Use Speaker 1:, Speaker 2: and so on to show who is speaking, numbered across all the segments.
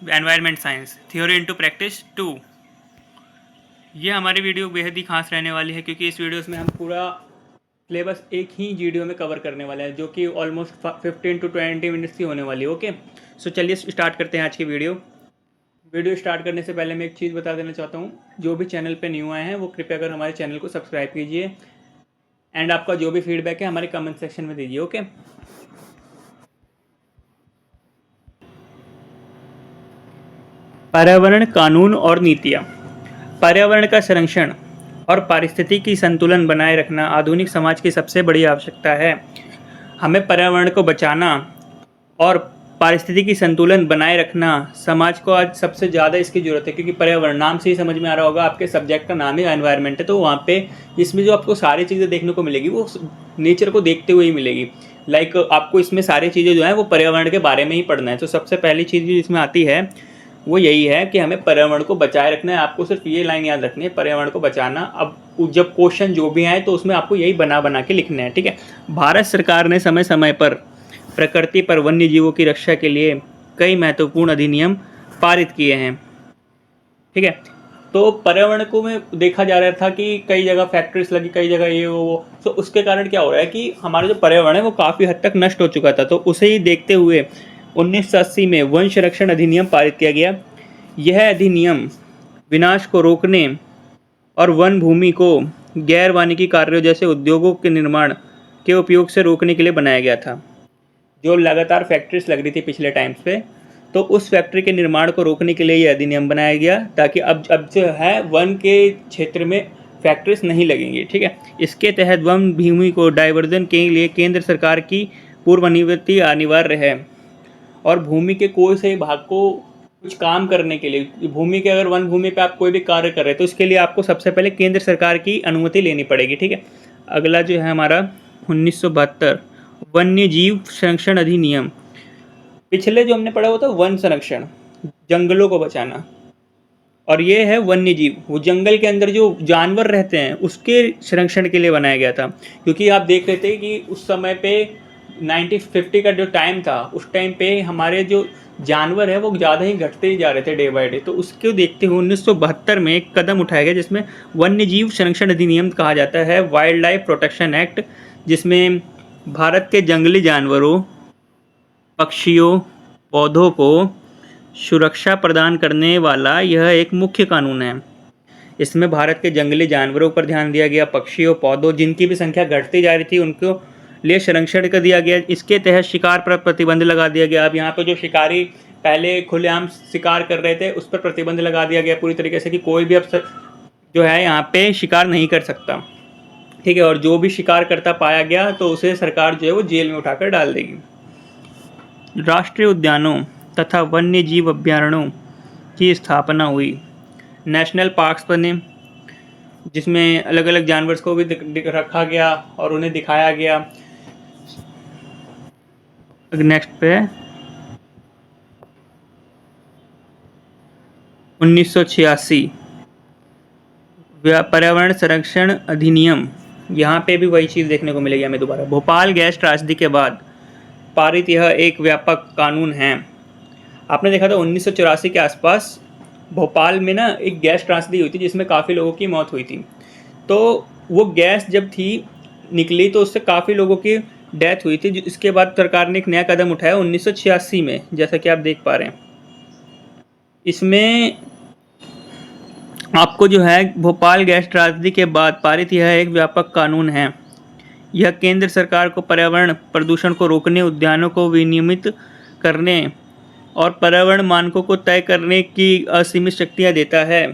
Speaker 1: Environment science theory into practice 2। ये हमारी video बेहद ही खास रहने वाली है क्योंकि इस वीडियो में हम पूरा सिलेबस एक ही वीडियो में कवर करने वाले हैं, जो कि ऑलमोस्ट 15 to 20 मिनट्स की होने वाली है। ओके, सो चलिए स्टार्ट करते हैं आज की वीडियो स्टार्ट करने से पहले मैं एक चीज़ बता देना चाहता हूँ। जो भी चैनल पे न्यू आए हैं वो कृपया कर हमारे चैनल को सब्सक्राइब कीजिए एंड आपका जो भी फीडबैक है हमारे कमेंट सेक्शन में दीजिए। ओके, पर्यावरण कानून और नीतियाँ। पर्यावरण का संरक्षण और पारिस्थितिकी संतुलन बनाए रखना आधुनिक समाज की सबसे बड़ी आवश्यकता है। हमें पर्यावरण को बचाना और पारिस्थितिकी संतुलन बनाए रखना समाज को आज सबसे ज़्यादा इसकी ज़रूरत है, क्योंकि पर्यावरण नाम से ही समझ में आ रहा होगा, आपके सब्जेक्ट का नाम ही एनवायरनमेंट है। तो वहाँ पे इसमें जो आपको सारी चीज़ें देखने को मिलेगी वो नेचर को देखते हुए ही मिलेगी। लाइक आपको इसमें सारी चीज़ें जो है वो पर्यावरण के बारे में ही पढ़ना है। तो सबसे पहली चीज़ जो इसमें आती है वो यही है कि हमें पर्यावरण को बचाए रखना है। आपको सिर्फ ये लाइन याद रखनी है, पर्यावरण को बचाना। अब जब क्वेश्चन जो भी आए तो उसमें आपको यही बना बना के लिखना है, ठीक है। भारत सरकार ने समय समय पर प्रकृति पर वन्य जीवों की रक्षा के लिए कई महत्वपूर्ण अधिनियम पारित किए हैं, ठीक है। तो पर्यावरण को में देखा जा रहा था कि कई जगह फैक्ट्रीज लगी, कई जगह ये वो, तो उसके कारण क्या हो रहा है कि हमारा जो पर्यावरण है वो काफ़ी हद तक नष्ट हो चुका था। तो उसे ही देखते हुए 1980 में वन संरक्षण अधिनियम पारित किया गया। यह अधिनियम विनाश को रोकने और वन भूमि को गैर वानिकी कार्यों जैसे उद्योगों के निर्माण के उपयोग से रोकने के लिए बनाया गया था। जो लगातार फैक्ट्रीज लग रही थी पिछले टाइम्स पे, तो उस फैक्ट्री के निर्माण को रोकने के लिए ये अधिनियम बनाया गया, ताकि अब जो है वन के क्षेत्र में फैक्ट्रीज नहीं लगेंगी, ठीक है। इसके तहत वन भूमि को डाइवर्जन के लिए केंद्र सरकार की पूर्व अनुमति अनिवार्य है और भूमि के कोई से भाग को कुछ काम करने के लिए, भूमि के अगर वन भूमि पे आप कोई भी कार्य कर रहे हैं तो इसके लिए आपको सबसे पहले केंद्र सरकार की अनुमति लेनी पड़ेगी, ठीक है। अगला जो है हमारा 1972 वन्य जीव संरक्षण अधिनियम। पिछले जो हमने पढ़ा वो था वन संरक्षण, जंगलों को बचाना, और ये है वन्य जीव, वो जंगल के अंदर जो जानवर रहते हैं उसके संरक्षण के लिए बनाया गया था। क्योंकि आप देख रहे थे कि उस समय पे 1950 का जो टाइम था, उस टाइम पे हमारे जो जानवर है वो ज़्यादा ही घटते ही जा रहे थे डे बाय डे। तो उसको देखते हुए 1972 में एक कदम उठाया गया जिसमें वन्य जीव संरक्षण अधिनियम कहा जाता है, वाइल्ड लाइफ प्रोटेक्शन एक्ट, जिसमें भारत के जंगली जानवरों, पक्षियों, पौधों को सुरक्षा प्रदान करने वाला यह एक मुख्य कानून है। इसमें भारत के जंगली जानवरों पर ध्यान दिया गया, पक्षियों, पौधों जिनकी भी संख्या घटती जा रही थी उनको लिए संरक्षण कर दिया गया। इसके तहत शिकार पर प्रतिबंध लगा दिया गया। अब यहाँ पर जो शिकारी पहले खुलेआम शिकार कर रहे थे उस पर प्रतिबंध लगा दिया गया पूरी तरीके से, कि कोई भी अब जो है यहाँ पे शिकार नहीं कर सकता, ठीक है। और जो भी शिकार करता पाया गया तो उसे सरकार जो है वो जेल में उठाकर डाल देगी। राष्ट्रीय उद्यानों तथा वन्य जीव अभ्यारण्यों की स्थापना हुई। नेशनल पार्क्स बने जिसमें अलग अलग जानवर को भी रखा गया और उन्हें दिखाया गया। नेक्स्ट पे 1986 पर्यावरण संरक्षण अधिनियम। यहाँ पे भी वही चीज़ देखने को मिलेगी हमें दोबारा। भोपाल गैस त्रासदी के बाद पारित यह एक व्यापक कानून है। आपने देखा था 1984 के आसपास भोपाल में ना एक गैस त्रासदी हुई थी जिसमें काफ़ी लोगों की मौत हुई थी। तो वो गैस जब थी निकली तो उससे काफ़ी लोगों की डेथ हुई थी। इसके बाद सरकार ने एक नया कदम उठाया 1986 में, जैसा कि आप देख पा रहे हैं। इसमें आपको जो है भोपाल गैस त्रासदी के बाद पारित यह एक व्यापक कानून है। यह केंद्र सरकार को पर्यावरण प्रदूषण को रोकने, उद्यानों को विनियमित करने और पर्यावरण मानकों को तय करने की असीमित शक्तियाँ देता है।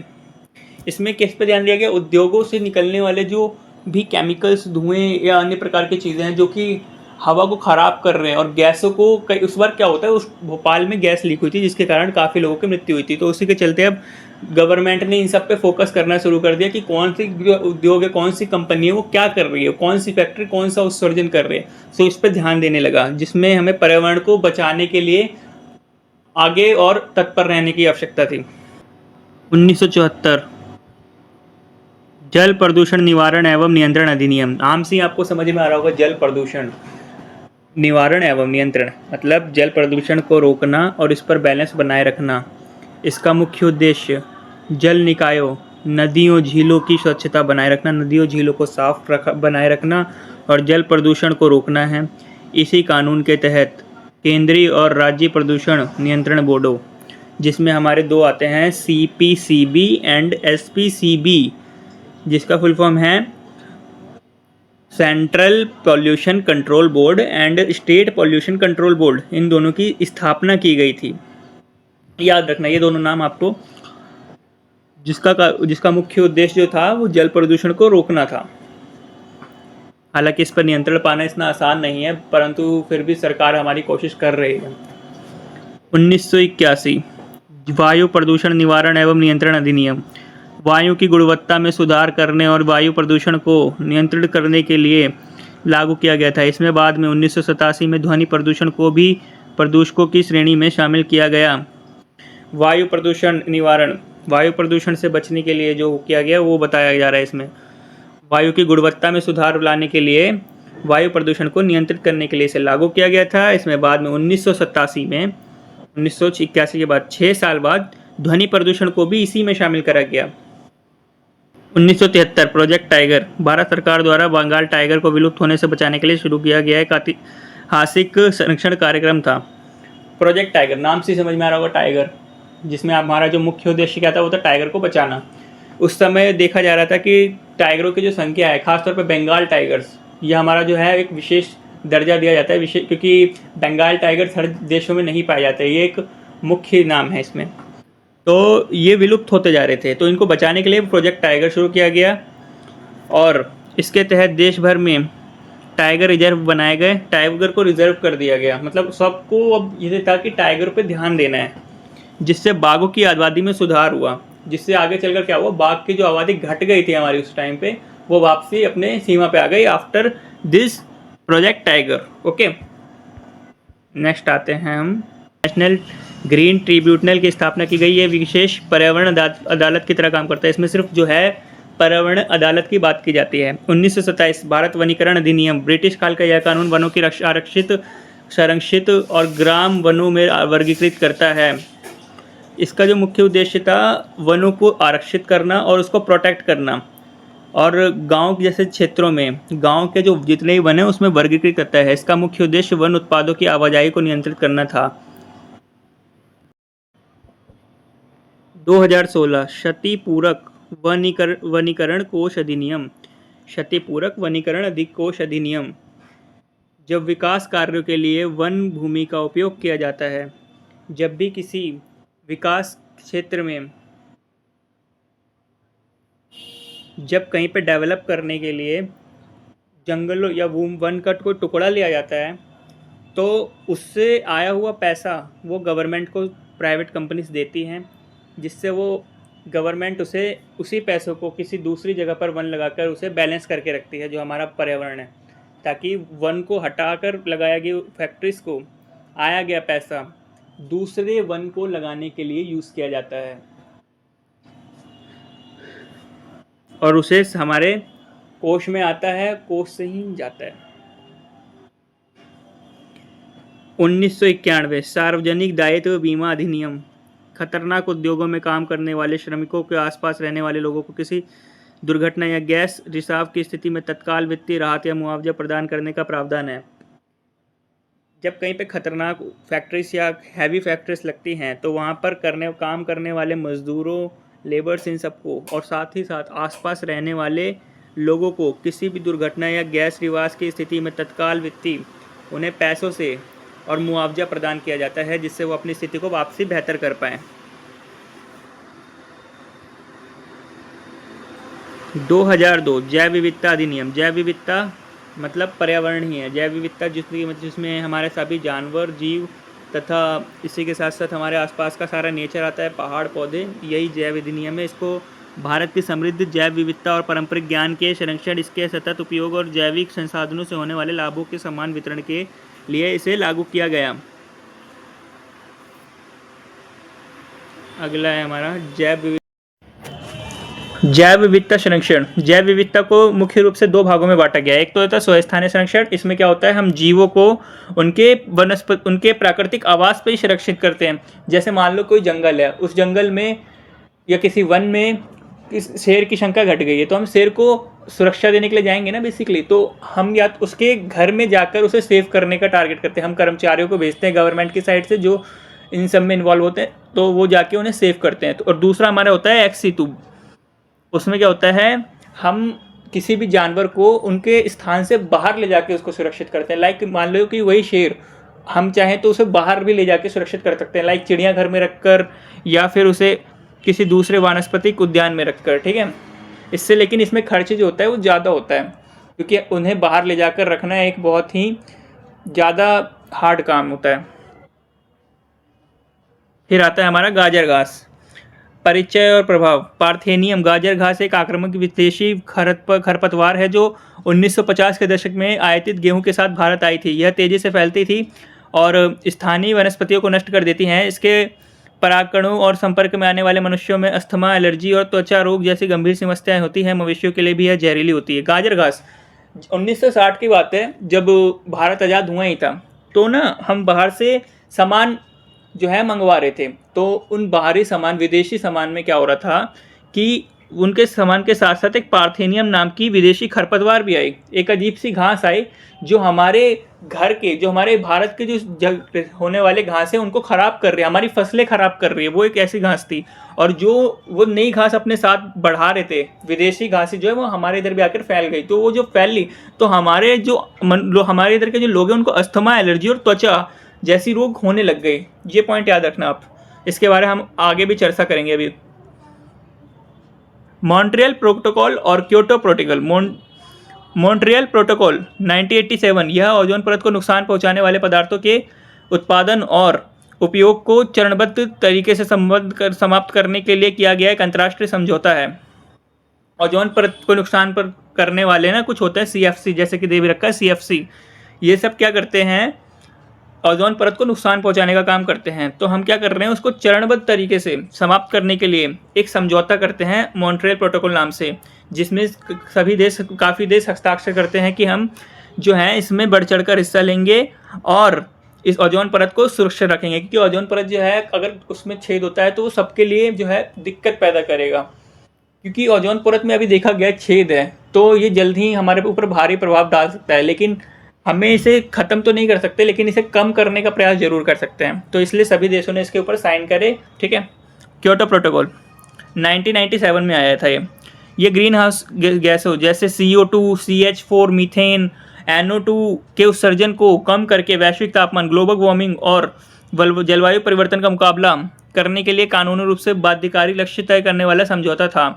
Speaker 1: इसमें किस पर ध्यान दिया गया? उद्योगों से निकलने वाले जो भी केमिकल्स, धुएं या अन्य प्रकार की चीज़ें हैं जो कि हवा को ख़राब कर रहे हैं, और गैसों को उस बार क्या होता है, उस भोपाल में गैस लीक हुई थी जिसके कारण काफ़ी लोगों की मृत्यु हुई थी। तो उसी के चलते अब गवर्नमेंट ने इन सब पे फोकस करना शुरू कर दिया कि कौन सी उद्योग है, कौन सी कंपनी है, वो क्या कर रही है, कौन सी फैक्ट्री कौन सा उत्सर्जन कर रही है। तो इस पर ध्यान देने लगा, जिसमें हमें पर्यावरण को बचाने के लिए आगे और तत्पर रहने की आवश्यकता थी। 1974 जल प्रदूषण निवारण एवं नियंत्रण अधिनियम। आम से ही आपको समझ में आ रहा होगा, जल प्रदूषण निवारण एवं नियंत्रण मतलब जल प्रदूषण को रोकना और इस पर बैलेंस बनाए रखना। इसका मुख्य उद्देश्य जल निकायों, नदियों झीलों की स्वच्छता बनाए रखना, नदियों झीलों को बनाए रखना और जल प्रदूषण को रोकना है। इसी कानून के तहत केंद्रीय और राज्य प्रदूषण नियंत्रण बोर्डों, जिसमें हमारे दो आते हैं, CPCB एंड SPCB, जिसका फुल फॉर्म है central pollution control board and state pollution control board, इन दोनों की स्थापना की गई थी। याद रखना ये दोनों नाम आपको, जिसका मुख्य उद्देश्य जो था वो जल प्रदूषण को रोकना था। हालांकि इस पर नियंत्रण पाना इतना आसान नहीं है, परंतु फिर भी सरकार हमारी कोशिश कर रही है। 1981 वायु प्रदूषण निवारण एवं नियंत्रण अधिनियम, वायु की गुणवत्ता में सुधार करने और वायु प्रदूषण को नियंत्रित करने के लिए लागू किया गया था। इसमें बाद में 1987 में ध्वनि प्रदूषण को भी प्रदूषकों की श्रेणी में शामिल किया गया। वायु प्रदूषण निवारण, वायु प्रदूषण से बचने के लिए जो किया गया वो बताया जा रहा है इसमें। वायु की गुणवत्ता में सुधार लाने के लिए, वायु प्रदूषण को नियंत्रित करने के लिए इसे लागू किया गया था। इसमें बाद में 1987 में, 1981 के बाद 6 साल बाद ध्वनि प्रदूषण को भी इसी में शामिल करा गया। 1973 प्रोजेक्ट टाइगर, भारत सरकार द्वारा बंगाल टाइगर को विलुप्त होने से बचाने के लिए शुरू किया गया एक ऐतिहासिक संरक्षण कार्यक्रम था। प्रोजेक्ट टाइगर, नाम से समझ में आ रहा होगा टाइगर, जिसमें हमारा जो मुख्य उद्देश्य क्या था वो था टाइगर को बचाना। उस समय देखा जा रहा था कि टाइगरों की जो संख्या है, खासतौर पर बंगाल टाइगर्स, ये हमारा जो है एक विशेष दर्जा दिया जाता है, विशेष, क्योंकि बंगाल टाइगर्स हर देशों में नहीं पाए जाते, ये एक मुख्य नाम है इसमें। तो ये विलुप्त होते जा रहे थे, तो इनको बचाने के लिए प्रोजेक्ट टाइगर शुरू किया गया और इसके तहत देश भर में टाइगर रिजर्व बनाए गए। टाइगर को रिजर्व कर दिया गया, मतलब सबको अब ये था कि टाइगर पे ध्यान देना है, जिससे बाघों की आबादी में सुधार हुआ, जिससे आगे चलकर क्या हुआ, बाघ की जो आबादी घट गई थी हमारी उस टाइम पे, वो वापसी अपने सीमा पे आ गई after this project tiger. Okay, next आते हैं हम, नेशनल ग्रीन ट्रिब्यूनल की स्थापना की गई। ये विशेष पर्यावरण अदालत की तरह काम करता है। इसमें सिर्फ जो है पर्यावरण अदालत की बात की जाती है। 1927 भारत वनीकरण अधिनियम, ब्रिटिश काल का यह कानून वनों की आरक्षित, संरक्षित और ग्राम वनों में वर्गीकृत करता है। इसका जो मुख्य उद्देश्य था, वनों को आरक्षित करना और उसको प्रोटेक्ट करना, और गांव जैसे क्षेत्रों में गांव के जो जितने ही वन है उसमें वर्गीकृत करता है। इसका मुख्य उद्देश्य वन उत्पादों की आवाजाही को नियंत्रित करना था। 2016 क्षतिपूरक वनीकरण कोष अधिनियम, क्षतिपूरक वनीकरण कोष अधिनियम, जब विकास कार्यों के लिए वन भूमि का उपयोग किया जाता है, जब भी किसी विकास क्षेत्र में, जब कहीं पे डेवलप करने के लिए जंगलों या वन का कोई टुकड़ा लिया जाता है, तो उससे आया हुआ पैसा वो गवर्नमेंट को प्राइवेट कंपनीज देती हैं, जिससे वो गवर्नमेंट उसी पैसों को किसी दूसरी जगह पर वन लगाकर उसे बैलेंस करके रखती है, जो हमारा पर्यावरण है, ताकि वन को हटाकर लगाया गया फैक्ट्रीज को आया गया पैसा दूसरे वन को लगाने के लिए यूज़ किया जाता है और उसे हमारे कोष में आता है, कोष से ही जाता है। 1991 सार्वजनिक दायित्व बीमा अधिनियम, खतरनाक उद्योगों में काम करने वाले श्रमिकों के आसपास रहने वाले लोगों को किसी दुर्घटना या गैस रिसाव की स्थिति में तत्काल वित्तीय राहत या मुआवजा प्रदान करने का प्रावधान है। जब कहीं पे खतरनाक फैक्ट्रीज या हैवी फैक्ट्रीज लगती हैं, तो वहाँ पर काम करने वाले मजदूरों, लेबर्स, इन सबको और साथ ही साथ आसपास रहने वाले लोगों को किसी भी दुर्घटना या गैस रिसाव की स्थिति में तत्काल वित्तीय उन्हें पैसों से और मुआवजा प्रदान किया जाता है, जिससे वो अपनी स्थिति को वापसी बेहतर कर पाएँ। 2002 जैव विविधता अधिनियम, जैव विविधता मतलब पर्यावरण ही है, जैव विविधता जिसमें हमारे सभी जानवर, जीव तथा इसी के साथ साथ हमारे आसपास का सारा नेचर आता है, पहाड़, पौधे, यही जैव अधिनियम है। इसको भारत की समृद्ध जैव विविधता और पारंपरिक ज्ञान के संरक्षण, इसके सतत उपयोग और जैविक संसाधनों से होने वाले लाभों के समान वितरण के लिए इसे लागू किया गया। अगला है हमारा जैव विविधता जैव विविधता संरक्षण। जैव विविधता को मुख्य रूप से दो भागों में बांटा गया है। एक तो होता है स्वस्थानीय संरक्षण। इसमें क्या होता है, हम जीवों को उनके प्राकृतिक आवास पर ही संरक्षित करते हैं। जैसे मान लो कोई जंगल है, उस जंगल में या किसी वन में शेर की संख्या घट गई है, तो हम शेर को सुरक्षा देने के लिए जाएंगे ना बेसिकली। तो हम या तो उसके घर में जाकर उसे सेव करने का टारगेट करते हैं। हम कर्मचारियों को भेजते हैं गवर्नमेंट की साइड से जो इन सब में इन्वॉल्व होते हैं, तो वो जाके उन्हें सेव करते हैं। तो और दूसरा हमारा होता है एक्स सितु। उसमें क्या होता है, हम किसी भी जानवर को उनके स्थान से बाहर ले जाके उसको सुरक्षित करते हैं। लाइक मान लो कि वही शेर, हम चाहें तो उसे बाहर भी ले जाके सुरक्षित कर सकते हैं, लाइक चिड़ियाघर में रखकर या फिर उसे किसी दूसरे वानस्पतिक उद्यान में रखकर, ठीक है। इससे लेकिन इसमें खर्च जो होता है वो ज़्यादा होता है, क्योंकि उन्हें बाहर ले जाकर रखना एक बहुत ही ज़्यादा हार्ड काम होता है। फिर आता है हमारा गाजर घास। परिचय और प्रभाव। पार्थेनियम गाजर घास एक आक्रामक विदेशी खरपतवार है जो 1950 के दशक में आयातित गेहूं के साथ भारत आई थी। यह तेज़ी से फैलती थी और स्थानीय वनस्पतियों को नष्ट कर देती हैं। इसके परागकणों और संपर्क में आने वाले मनुष्यों में अस्थमा, एलर्जी और त्वचा रोग जैसी गंभीर समस्याएं होती हैं। मवेशियों के लिए भी यह जहरीली होती है। गाजर घास 1960 की बात है, जब भारत आज़ाद हुआ ही था, तो ना हम बाहर से सामान जो है मंगवा रहे थे। तो उन बाहरी सामान, विदेशी सामान में क्या हो रहा था कि उनके सामान के साथ साथ एक पार्थेनियम नाम की विदेशी खरपतवार भी आई। एक अजीब सी घास आई जो हमारे घर के, जो हमारे भारत के जो होने वाले घास है उनको ख़राब कर रही है, हमारी फसलें ख़राब कर रही है। वो एक ऐसी घास थी, और जो वो नई घास अपने साथ बढ़ा रहे थे, विदेशी घासें जो है वो हमारे इधर भी आकर फैल गई। तो वो जो फैली, तो हमारे हमारे इधर के जो लोग हैं उनको अस्थमा, एलर्जी और त्वचा जैसी रोग होने लग गई। ये पॉइंट याद रखना आप, इसके बारे में हम आगे भी चर्चा करेंगे अभी। मॉन्ट्रियल प्रोटोकॉल और क्योटो प्रोटोकॉल। मॉन्ट्रियल प्रोटोकॉल 1987 यह ओजोन परत को नुकसान पहुंचाने वाले पदार्थों के उत्पादन और उपयोग को चरणबद्ध तरीके से समाप्त करने के लिए किया गया एक अंतर्राष्ट्रीय समझौता है। ओजोन परत को नुकसान पर करने वाले ना कुछ होते हैं CFC, जैसे कि दे भी रखा है CFC। ये सब क्या करते हैं, ओजोन परत को नुकसान पहुंचाने का काम करते हैं। तो हम क्या कर रहे हैं, उसको चरणबद्ध तरीके से समाप्त करने के लिए एक समझौता करते हैं मॉन्ट्रियल प्रोटोकॉल नाम से, जिसमें काफ़ी देश हस्ताक्षर करते हैं कि हम जो है इसमें बढ़ चढ़कर हिस्सा लेंगे और इस ओजोन परत को सुरक्षित रखेंगे। क्योंकि ओजोन परत जो है अगर उसमें छेद होता है तो वो सबके लिए जो है दिक्कत पैदा करेगा। क्योंकि ओजोन परत में अभी देखा गया छेद है, तो ये जल्द ही हमारे ऊपर भारी प्रभाव डाल सकता है। लेकिन हमें इसे ख़त्म तो नहीं कर सकते, लेकिन इसे कम करने का प्रयास जरूर कर सकते हैं। तो इसलिए सभी देशों ने इसके ऊपर साइन करे, ठीक है। क्योटो प्रोटोकॉल 1997 में आया था। ये ग्रीन हाउस गैसों जैसे CO2, CH4, मीथेन, NO2 के उत्सर्जन को कम करके वैश्विक तापमान, ग्लोबल वार्मिंग और जलवायु परिवर्तन का मुकाबला करने के लिए कानूनी रूप से बाध्यकारी लक्ष्य तय करने वाला समझौता था।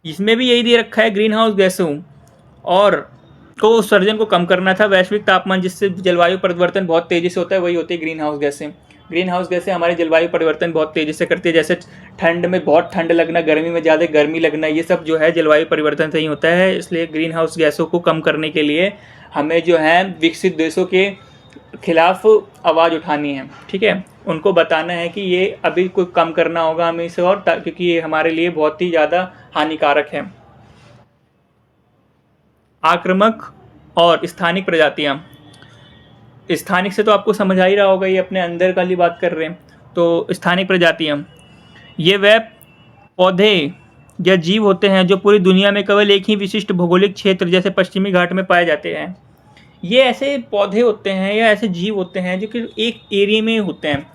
Speaker 1: इसमें भी यही दे रखा है, ग्रीन हाउस गैसों और को उत्सर्जन को कम करना था। वैश्विक तापमान जिससे जलवायु परिवर्तन बहुत तेज़ी से होता है, वही होती है ग्रीन हाउस गैसें। ग्रीन हाउस गैसें हमारे जलवायु परिवर्तन बहुत तेज़ी से करती है। जैसे ठंड में बहुत ठंड लगना, गर्मी में ज़्यादा गर्मी लगना, ये सब जो है जलवायु परिवर्तन से ही होता है। इसलिए ग्रीन हाउस गैसों को कम करने के लिए हमें जो है विकसित देशों के खिलाफ आवाज़ उठानी है, ठीक है। उनको बताना है कि ये अभी कोई कम करना होगा हमें इसे, और क्योंकि ये हमारे लिए बहुत ही ज़्यादा हानिकारक है। आक्रामक और स्थानिक प्रजातियां। स्थानिक से तो आपको समझ आ ही रहा होगा, ये अपने अंदर का ही बात कर रहे हैं। तो स्थानिक प्रजातियां ये वह पौधे या जीव होते हैं जो पूरी दुनिया में केवल एक ही विशिष्ट भौगोलिक क्षेत्र जैसे पश्चिमी घाट में पाए जाते हैं। ये ऐसे पौधे होते हैं या ऐसे जीव होते हैं जो कि एक एरिया में होते हैं।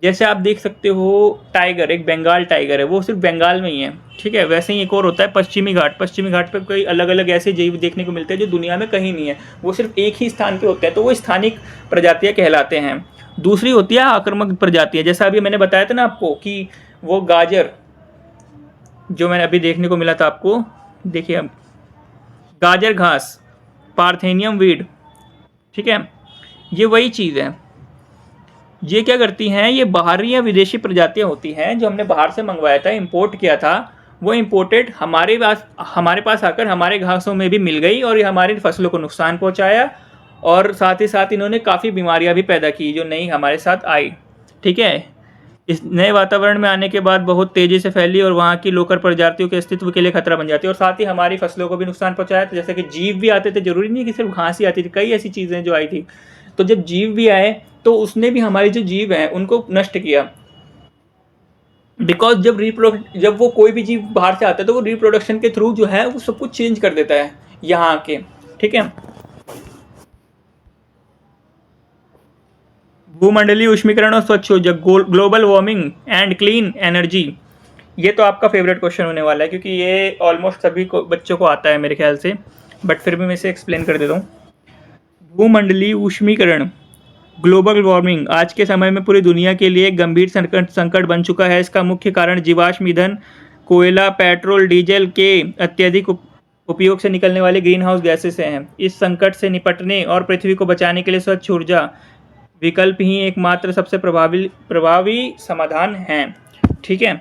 Speaker 1: जैसे आप देख सकते हो टाइगर, एक बंगाल टाइगर है, वो सिर्फ बंगाल में ही है, ठीक है। वैसे ही एक और होता है पश्चिमी घाट। पश्चिमी घाट पे कई अलग अलग ऐसे जीव देखने को मिलते हैं जो दुनिया में कहीं नहीं है, वो सिर्फ एक ही स्थान पे होते हैं, तो वो स्थानिक प्रजातियां कहलाते हैं। दूसरी होती है आक्रामक प्रजातियां। जैसा अभी मैंने बताया था ना आपको कि वो गाजर जो मैंने अभी देखने को मिला था आपको, देखिए अब गाजर घास, पार्थेनियम वीड, ठीक है, ये वही चीज़ है। ये क्या करती हैं, ये बाहरी या विदेशी प्रजातियां होती हैं जो हमने बाहर से मंगवाया था, इंपोर्ट किया था। वो इंपोर्टेड हमारे पास आकर हमारे घासों में भी मिल गई और ये हमारी फसलों को नुकसान पहुंचाया, और साथ ही साथ इन्होंने काफ़ी बीमारियां भी पैदा की जो नहीं हमारे साथ आई, ठीक है। इस नए वातावरण में आने के बाद बहुत तेज़ी से फैली और वहाँ की लोकल प्रजातियों के अस्तित्व के लिए खतरा बन जाती है, और साथ ही हमारी फसलों को भी नुकसान पहुँचाया। तो जैसे कि जीव भी आते थे, ज़रूरी नहीं कि सिर्फ घास ही आती थी, कई ऐसी चीज़ें जो आई थी। तो जब जीव भी आए तो उसने भी हमारे जो जीव हैं उनको नष्ट किया। बिकॉज जब वो कोई भी जीव बाहर से आता है तो वो रिप्रोडक्शन के थ्रू जो है वो सब कुछ चेंज कर देता है यहाँ आके, ठीक है। भूमंडलीय उष्मीकरण और स्वच्छ ऊर्जा, global warming and clean energy, ये तो आपका फेवरेट क्वेश्चन होने वाला है क्योंकि ये ऑलमोस्ट सभी को बच्चों को आता है मेरे ख्याल से, बट फिर भी मैं इसे एक्सप्लेन कर देता हूँ। भूमंडलीय उष्मीकरण, ग्लोबल वार्मिंग आज के समय में पूरी दुनिया के लिए एक गंभीर संकट बन चुका है। इसका मुख्य कारण जीवाश्म ईंधन, कोयला, पेट्रोल, डीजल के अत्यधिक उपयोग से निकलने वाले ग्रीन हाउस गैसेस हैं। इस संकट से निपटने और पृथ्वी को बचाने के लिए स्वच्छ ऊर्जा विकल्प ही एकमात्र सबसे प्रभावी समाधान है, ठीक है।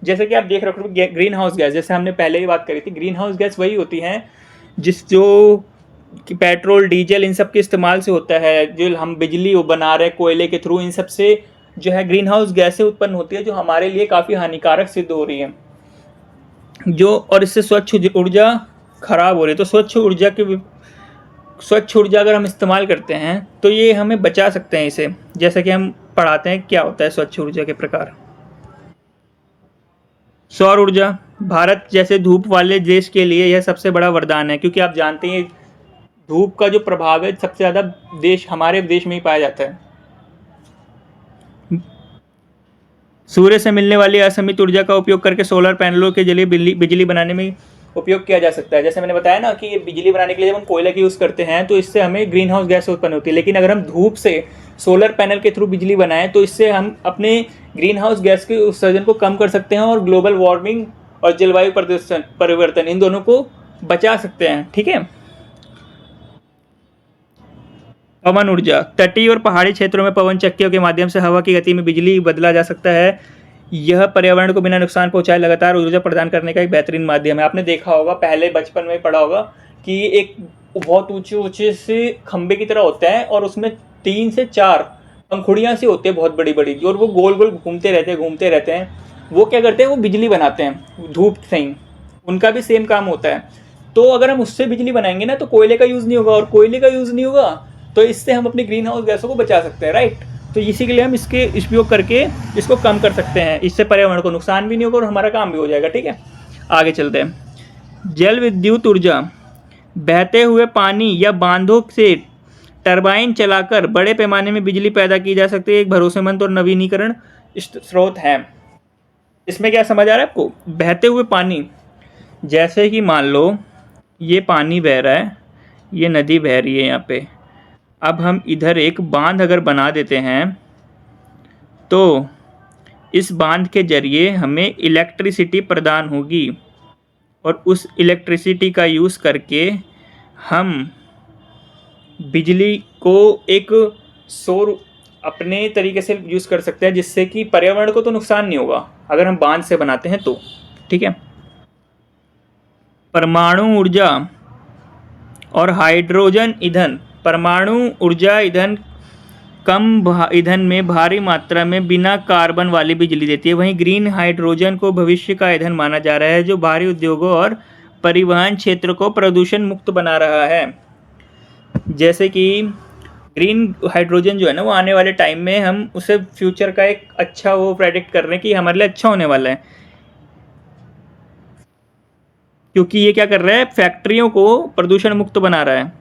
Speaker 1: जैसे कि आप देख रहे हो ग्रीन हाउस गैस, जैसे हमने पहले ही बात करी थी, ग्रीन हाउस गैस वही होती हैं जो कि पेट्रोल, डीजल इन सब के इस्तेमाल से होता है, जो हम बिजली बना रहे कोयले के थ्रू, इन सब से जो है ग्रीन हाउस गैसें उत्पन्न होती है जो हमारे लिए काफ़ी हानिकारक सिद्ध हो रही है, जो और इससे स्वच्छ ऊर्जा खराब हो रही है। तो स्वच्छ ऊर्जा अगर हम इस्तेमाल करते हैं तो ये हमें बचा सकते हैं इसे। जैसे कि हम पढ़ाते हैं क्या होता है स्वच्छ ऊर्जा के प्रकार। सौर ऊर्जा, भारत जैसे धूप वाले देश के लिए यह सबसे बड़ा वरदान है, क्योंकि आप जानते हैं धूप का जो प्रभाव है सबसे ज़्यादा हमारे देश में ही पाया जाता है। सूर्य से मिलने वाली असीमित ऊर्जा का उपयोग करके सोलर पैनलों के जरिए बिजली बनाने में उपयोग किया जा सकता है। जैसे मैंने बताया ना कि बिजली बनाने के लिए जब हम कोयले का यूज़ करते हैं तो इससे हमें ग्रीन हाउस गैस उत्पन्न होती है, लेकिन अगर हम धूप से सोलर पैनल के थ्रू बिजली बनाएं तो इससे हम अपने ग्रीन हाउस गैस के उत्सर्जन को कम कर सकते हैं और ग्लोबल वार्मिंग और जलवायु परिवर्तन इन दोनों को बचा सकते हैं, ठीक है। पवन ऊर्जा, तटीय और पहाड़ी क्षेत्रों में पवन चक्कियों के माध्यम से हवा की गति में बिजली बदला जा सकता है। यह पर्यावरण को बिना नुकसान पहुंचाए लगातार ऊर्जा प्रदान करने का एक बेहतरीन माध्यम है। आपने देखा होगा, पहले बचपन में पढ़ा होगा कि एक बहुत ऊंचे से खंबे की तरह होता है और उसमें 3 से 4 पंखुड़ियाँ सी होती है बहुत बड़ी बड़ी, और वो गोल गोल घूमते रहते हैं। वो क्या करते हैं, वो बिजली बनाते हैं धूप से ही, उनका भी सेम काम होता है। तो अगर हम उससे बिजली बनाएंगे ना तो कोयले का यूज़ नहीं होगा, और कोयले का यूज़ नहीं होगा तो इससे हम अपनी ग्रीन हाउस गैसों को बचा सकते हैं, राइट। तो इसी के लिए हम इसके उपयोग करके इसको कम कर सकते हैं। इससे पर्यावरण को नुकसान भी नहीं होगा और हमारा काम भी हो जाएगा, ठीक है। आगे चलते हैं। जल विद्युत ऊर्जा, बहते हुए पानी या बांधों से टरबाइन चलाकर बड़े पैमाने में बिजली पैदा की जा सकती है। एक भरोसेमंद और नवीनीकरण स्रोत है। इसमें क्या समझ आ रहा है आपको? बहते हुए पानी, जैसे कि मान लो ये पानी बह रहा है, ये नदी बह रही है यहाँ पे, अब हम इधर एक बांध अगर बना देते हैं तो इस बांध के जरिए हमें इलेक्ट्रिसिटी प्रदान होगी, और उस इलेक्ट्रिसिटी का यूज़ करके हम बिजली को एक सौर अपने तरीके से यूज़ कर सकते हैं, जिससे कि पर्यावरण को तो नुकसान नहीं होगा अगर हम बांध से बनाते हैं तो, ठीक है। परमाणु ऊर्जा और हाइड्रोजन ईंधन, परमाणु ऊर्जा ईंधन कम ईंधन में भारी मात्रा में बिना कार्बन वाली बिजली देती है। वहीं ग्रीन हाइड्रोजन को भविष्य का ईंधन माना जा रहा है, जो भारी उद्योगों और परिवहन क्षेत्र को प्रदूषण मुक्त बना रहा है। जैसे कि ग्रीन हाइड्रोजन जो है ना, वो आने वाले टाइम में हम उसे फ्यूचर का एक अच्छा वो प्रेडिक्ट कर रहे हैं कि हमारे लिए अच्छा होने वाला है, क्योंकि ये क्या कर रहा है, फैक्ट्रियों को प्रदूषण मुक्त बना रहा है।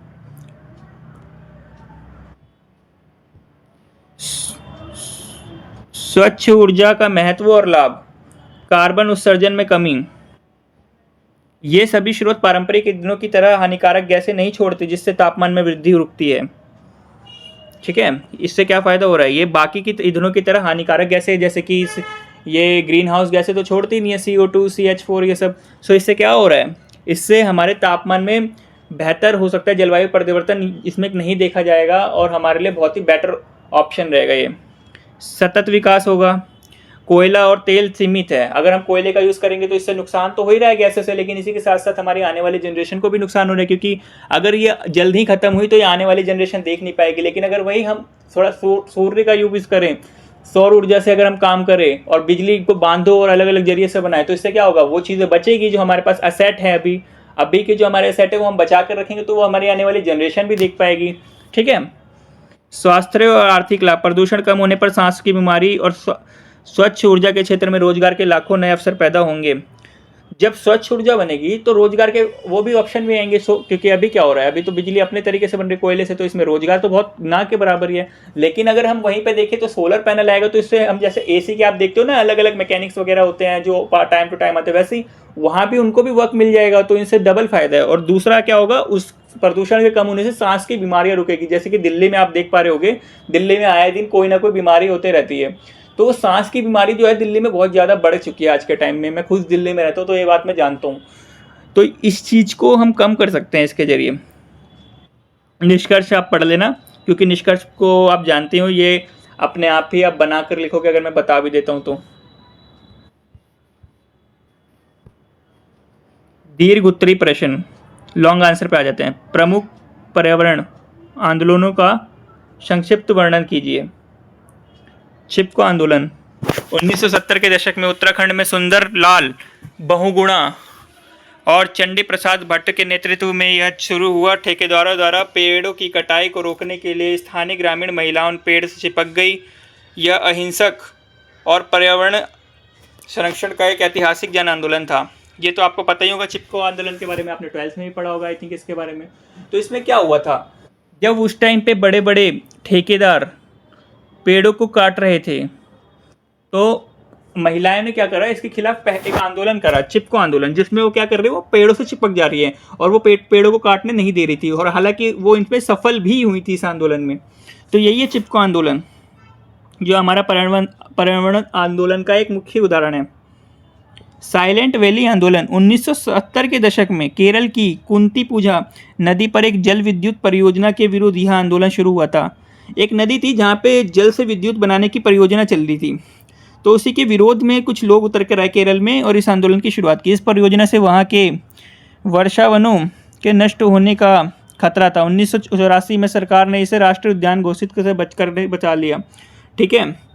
Speaker 1: स्वच्छ ऊर्जा का महत्व और लाभ, कार्बन उत्सर्जन में कमी, ये सभी स्रोत पारंपरिक ईंधनों की तरह हानिकारक गैसें नहीं छोड़ते, जिससे तापमान में वृद्धि रुकती है, ठीक है। इससे क्या फ़ायदा हो रहा है, ये बाकी की ईंधनों की तरह हानिकारक गैसें जैसे कि ये ग्रीन हाउस गैसें तो छोड़ती नहीं है, CO2, CH4 ये सब। सो इससे क्या हो रहा है, इससे हमारे तापमान में बेहतर हो सकता है, जलवायु परिवर्तन इसमें नहीं देखा जाएगा और हमारे लिए बहुत ही बेटर ऑप्शन रहेगा ये। सतत विकास होगा, कोयला और तेल सीमित है, अगर हम कोयले का यूज़ करेंगे तो इससे नुकसान तो हो ही रहा है गैसें से, लेकिन इसी के साथ साथ हमारी आने वाली जनरेशन को भी नुकसान हो रहा है, क्योंकि अगर ये जल्द ही खत्म हुई तो ये आने वाली जनरेशन देख नहीं पाएगी। लेकिन अगर वही हम थोड़ा सूर्य का यूज़ करें, सौर ऊर्जा से अगर हम काम करें और बिजली को बांधो और अलग अलग जरिए से बनाए, तो इससे क्या होगा, वो चीज़ें बचेगी जो हमारे पास असेट है अभी के जो हमारे असेट है वो हम बचा कर रखेंगे, तो वो हमारी आने वाली जनरेशन भी देख पाएगी। ठीक है। स्वास्थ्य और आर्थिक लाभ, प्रदूषण कम होने पर सांस की बीमारी और स्वच्छ ऊर्जा के क्षेत्र में रोजगार के लाखों नए अवसर पैदा होंगे। जब स्वच्छ ऊर्जा बनेगी तो रोजगार के वो भी ऑप्शन भी आएंगे। क्योंकि अभी क्या हो रहा है, अभी तो बिजली अपने तरीके से बन रही है कोयले से, तो इसमें रोजगार तो बहुत ना के बराबर ही है। लेकिन अगर हम वहीं पे देखें तो सोलर पैनल आएगा, तो इससे हम जैसे एसी के आप देखते हो ना, अलग अलग मैकेनिक्स वगैरह होते हैं जो टाइम टू टाइम आते हैं, वैसे ही वहां भी उनको भी वर्क मिल जाएगा, तो इनसे डबल फायदा है। और दूसरा क्या होगा, उस प्रदूषण के कम होने से सांस की बीमारियां रुकेगी। जैसे कि दिल्ली में आप देख पा रहे होगे, दिल्ली में आए दिन कोई ना कोई बीमारी होते रहती है, तो वो सांस की बीमारी जो है दिल्ली में बहुत ज़्यादा बढ़ चुकी है आज के टाइम में। मैं खुद दिल्ली में रहता हूँ तो ये बात मैं जानता हूँ। तो इस चीज़ को हम कम कर सकते हैं इसके जरिए। निष्कर्ष आप पढ़ लेना, क्योंकि निष्कर्ष को आप जानते हो, ये अपने आप ही आप बना कर लिखोगे अगर मैं बता भी देता हूँ तो। दीर्घ उत्तरी प्रश्न, लॉन्ग आंसर पे आ जाते हैं। प्रमुख पर्यावरण आंदोलनों का संक्षिप्त वर्णन कीजिए। चिपको आंदोलन 1970 के दशक में उत्तराखंड में सुंदर लाल बहुगुणा और चंडी प्रसाद भट्ट के नेतृत्व में यह शुरू हुआ। ठेकेदारों द्वारा पेड़ों की कटाई को रोकने के लिए स्थानीय ग्रामीण महिलाओं पेड़ से चिपक गई। यह अहिंसक और पर्यावरण संरक्षण का एक ऐतिहासिक जन आंदोलन था। ये तो आपको पता ही होगा, चिपको आंदोलन के बारे में आपने 12th में भी पढ़ा होगा आई थिंक इसके बारे में। तो इसमें क्या हुआ था, जब उस टाइम पे बड़े बड़े ठेकेदार पेड़ों को काट रहे थे, तो महिलाएं ने क्या करा, इसके खिलाफ एक आंदोलन करा, चिपको आंदोलन, जिसमें वो क्या कर रही है, वो पेड़ों से चिपक जा रही है और वो पेड़ों को काटने नहीं दे रही थी, और हालांकि वो इन पे सफल भी हुई थी इस आंदोलन में। तो यही है चिपको आंदोलन, जो हमारा पर्यावरण आंदोलन का एक मुख्य उदाहरण है। साइलेंट वैली आंदोलन 1970 के दशक में केरल की कुंती पूजा नदी पर एक जल विद्युत परियोजना के विरुद्ध यह आंदोलन शुरू हुआ था। एक नदी थी जहाँ पे जल से विद्युत बनाने की परियोजना चल रही थी, तो उसी के विरोध में कुछ लोग उतर कर आए केरल में और इस आंदोलन की शुरुआत की। इस परियोजना से वहाँ के वर्षावनों के नष्ट होने का खतरा था। 1984 में सरकार ने इसे राष्ट्रीय उद्यान घोषित कर बचा लिया। ठीक है।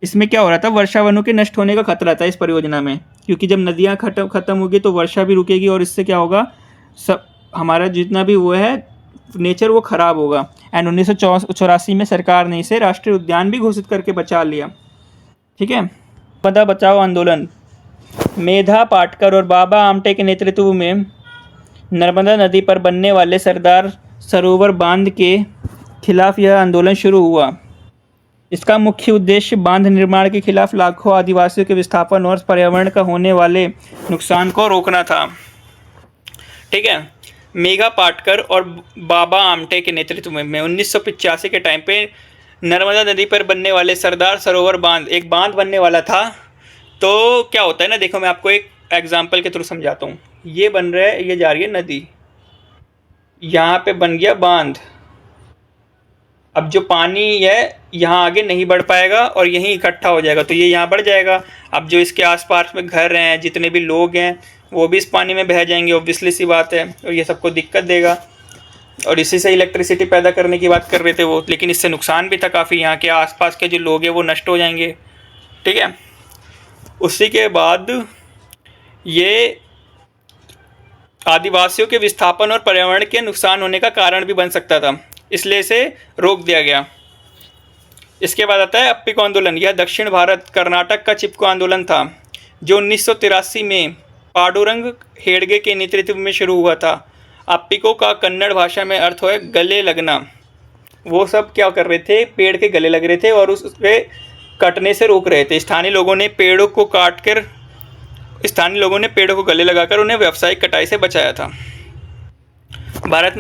Speaker 1: इसमें क्या हो रहा था, वर्षावनों के नष्ट होने का खतरा था इस परियोजना में, क्योंकि जब नदियाँ खत्म होगी तो वर्षा भी रुकेगी और इससे क्या होगा, सब हमारा जितना भी वो है नेचर वो खराब होगा। एंड 1984 में सरकार ने इसे राष्ट्रीय उद्यान भी घोषित करके बचा लिया। ठीक है। नर्मदा बचाओ आंदोलन, मेधा पाटकर और बाबा आमटे के नेतृत्व में नर्मदा नदी पर बनने वाले सरदार सरोवर बांध के खिलाफ यह आंदोलन शुरू हुआ। इसका मुख्य उद्देश्य बांध निर्माण के खिलाफ लाखों आदिवासियों के विस्थापन और पर्यावरण का होने वाले नुकसान को रोकना था। ठीक है। मेघा पाटकर और बाबा आमटे के नेतृत्व में 1985 के टाइम पे नर्मदा नदी पर बनने वाले सरदार सरोवर बांध, एक बांध बनने वाला था। तो क्या होता है ना, देखो मैं आपको एक एग्जाम्पल के थ्रू समझाता हूँ। ये बन रहा है, ये जा रही है नदी, यहाँ पे बन गया बांध। अब जो पानी है यहाँ आगे नहीं बढ़ पाएगा और यहीं इकट्ठा हो जाएगा, तो ये यहाँ बढ़ जाएगा। अब जो इसके आसपास में घर हैं, जितने भी लोग हैं, वो भी इस पानी में बह जाएंगे, ऑब्वियसली सी बात है, और ये सबको दिक्कत देगा। और इसी से इलेक्ट्रिसिटी पैदा करने की बात कर रहे थे वो, लेकिन इससे नुकसान भी था काफ़ी। यहाँ के आसपास के जो लोग हैं वो नष्ट हो जाएंगे। ठीक है। उसी के बाद ये आदिवासियों के विस्थापन और पर्यावरण के नुकसान होने का कारण भी बन सकता था, इसलिए इसे रोक दिया गया। इसके बाद आता है अप्पिको आंदोलन। यह दक्षिण भारत कर्नाटक का चिपको आंदोलन था, जो 1983 में पांडुरंग हेडगे के नेतृत्व में शुरू हुआ था। अप्पिको का कन्नड़ भाषा में अर्थ है गले लगना। वो सब क्या कर रहे थे, पेड़ के गले लग रहे थे और उसके कटने से रोक रहे थे। स्थानीय लोगों ने पेड़ों को गले लगाकर उन्हें व्यावसायिक कटाई से बचाया था। भारत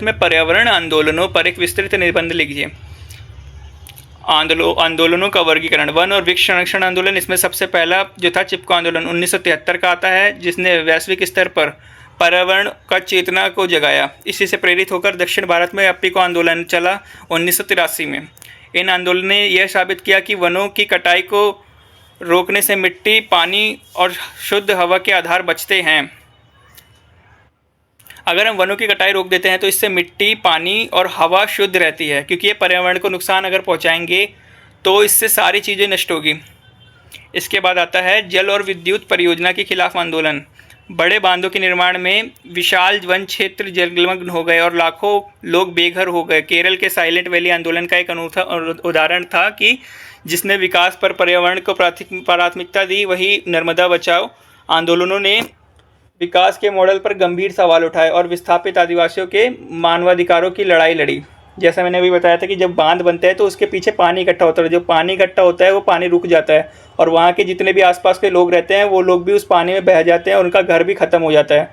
Speaker 1: में पर्यावरण आंदोलनों पर एक विस्तृत निबंध लिखिए। आंदोलनों का वर्गीकरण, वन और वृक्ष संरक्षण आंदोलन। इसमें सबसे पहला जो था चिपको आंदोलन 1973 का आता है, जिसने वैश्विक स्तर पर पर्यावरण का चेतना को जगाया। इसी से प्रेरित होकर दक्षिण भारत में अप्पिको आंदोलन चला 1983 में। इन आंदोलन ने यह साबित किया कि वनों की कटाई को रोकने से मिट्टी, पानी और शुद्ध हवा के आधार बचते हैं। अगर हम वनों की कटाई रोक देते हैं तो इससे मिट्टी, पानी और हवा शुद्ध रहती है, क्योंकि ये पर्यावरण को नुकसान अगर पहुंचाएंगे तो इससे सारी चीज़ें नष्ट होगी। इसके बाद आता है जल और विद्युत परियोजना के खिलाफ आंदोलन। बड़े बांधों के निर्माण में विशाल वन क्षेत्र जलमग्न हो गए और लाखों लोग बेघर हो गए। केरल के साइलेंट वैली आंदोलन का एक अनूठा उदाहरण था कि जिसने विकास पर पर्यावरण को प्राथमिकता दी। वही नर्मदा बचाओ आंदोलनों ने विकास के मॉडल पर गंभीर सवाल उठाए और विस्थापित आदिवासियों के मानवाधिकारों की लड़ाई लड़ी। जैसा मैंने अभी बताया था कि जब बांध बनता है तो उसके पीछे पानी इकट्ठा होता है, जो पानी इकट्ठा होता है वो पानी रुक जाता है और वहाँ के जितने भी आसपास के लोग रहते हैं वो लोग भी उस पानी में बह जाते हैं और उनका घर भी ख़त्म हो जाता है।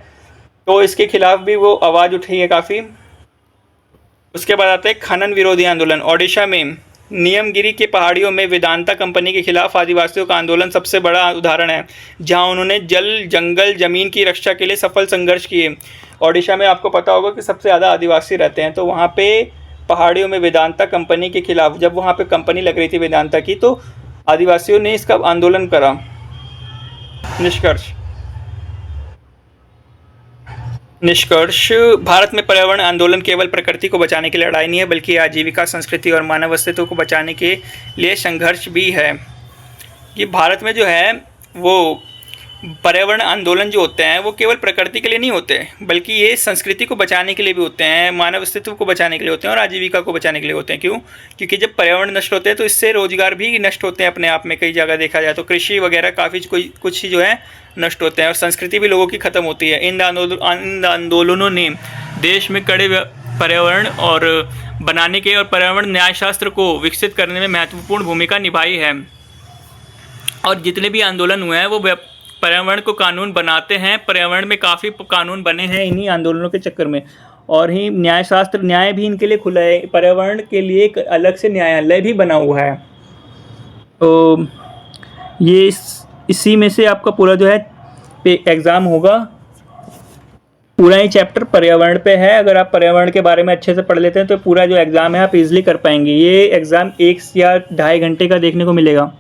Speaker 1: तो इसके खिलाफ भी वो आवाज़ उठी है काफ़ी। उसके बाद आता है खनन विरोधी आंदोलन। ओडिशा में नियमगिरी के पहाड़ियों में वेदांता कंपनी के खिलाफ आदिवासियों का आंदोलन सबसे बड़ा उदाहरण है, जहां उन्होंने जल, जंगल, ज़मीन की रक्षा के लिए सफल संघर्ष किए। ओडिशा में आपको पता होगा कि सबसे ज़्यादा आदिवासी रहते हैं, तो वहाँ पे पहाड़ियों में वेदांता कंपनी के खिलाफ जब वहाँ पे कंपनी लग रही थी वेदांता की, तो आदिवासियों ने इसका आंदोलन करा। निष्कर्ष भारत में पर्यावरण आंदोलन केवल प्रकृति को बचाने की लड़ाई नहीं है, बल्कि आजीविका, संस्कृति और मानव अस्तित्व को बचाने के लिए संघर्ष भी है। ये भारत में जो है वो पर्यावरण आंदोलन जो होते हैं वो केवल प्रकृति के लिए नहीं होते, बल्कि ये संस्कृति को बचाने के लिए भी होते हैं, मानव अस्तित्व को बचाने के लिए होते हैं और आजीविका को बचाने के लिए होते हैं। क्यों? क्योंकि जब पर्यावरण नष्ट होते हैं तो इससे रोजगार भी नष्ट होते हैं अपने आप में। कई जगह देखा जाए तो कृषि वगैरह काफ़ी कुछ ही जो है नष्ट होते हैं और संस्कृति भी लोगों की ख़त्म होती है। इन आंदोलनों ने देश में कड़े पर्यावरण और बनाने के और पर्यावरण न्यायशास्त्र को विकसित करने में महत्वपूर्ण भूमिका निभाई है। और जितने भी आंदोलन हुए हैं वो पर्यावरण को कानून बनाते हैं। पर्यावरण में काफ़ी कानून बने हैं इन्हीं आंदोलनों के चक्कर में। और ही न्यायशास्त्र, न्याय भी इनके लिए खुला है। पर्यावरण के लिए एक अलग से न्यायालय भी बना हुआ है। तो ये इसी में से आपका पूरा जो है एग्ज़ाम होगा। पूरा ही चैप्टर पर्यावरण पे है। अगर आप पर्यावरण के बारे में अच्छे से पढ़ लेते हैं तो पूरा जो एग्ज़ाम है आप इजीली कर पाएंगे। ये एग्ज़ाम 1 या 2.5 घंटे का देखने को मिलेगा।